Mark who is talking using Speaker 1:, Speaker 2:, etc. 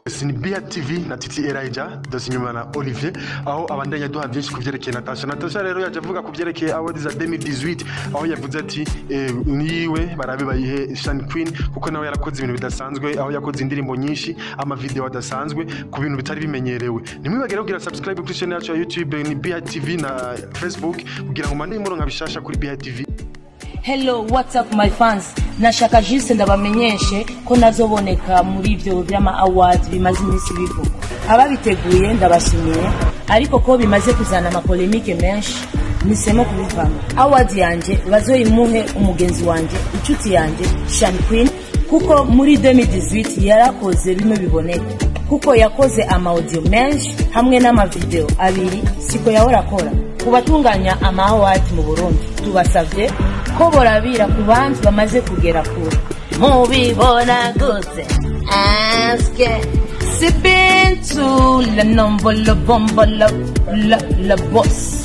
Speaker 1: Sini BH TV na Titi Elijah dosinyuma na Olivier aho abandanya duha byinshi kuvyerekeye Natasha rero yaje avuga kuvyerekeye awards za 2018 aho yavuze ati niwe barabe bayihe Shine Queen kuko nawe yarakoze ibintu bidasanzwe aho yakoze indirimbo nyinshi ama video adasanzwe ku bintu bitari bimenyerewe nimwibagere kugira subscribe kuri channel yacu ya YouTube ni BH TV na Facebook kugira ngo mande imuronka bishasha kuri BH TV.
Speaker 2: Hello, what's up my fans? Nashaka juste ndabamenyeshe ko nazoboneka muri ivyo vyama awards bimaze iminsi bivuga. Ababiteguye ndabashimiye ariko ko bimaze kuzana ama polemique menshi nisemo kubivanga. Awards yanje bazoyimuhe umugenzi wanje, inshuti yanje Shine Queen kuko muri 2018 yarakoze bimwe biboneka. Kuko yakoze ama audio menshi hamwe n'ama video abiri siko yahorakora. Kubatunganya ama awards mu Burundi tubasavye ko borabira ku bantu bamaze kugera kure mubibona gute aske sipping to la number la bomba la boss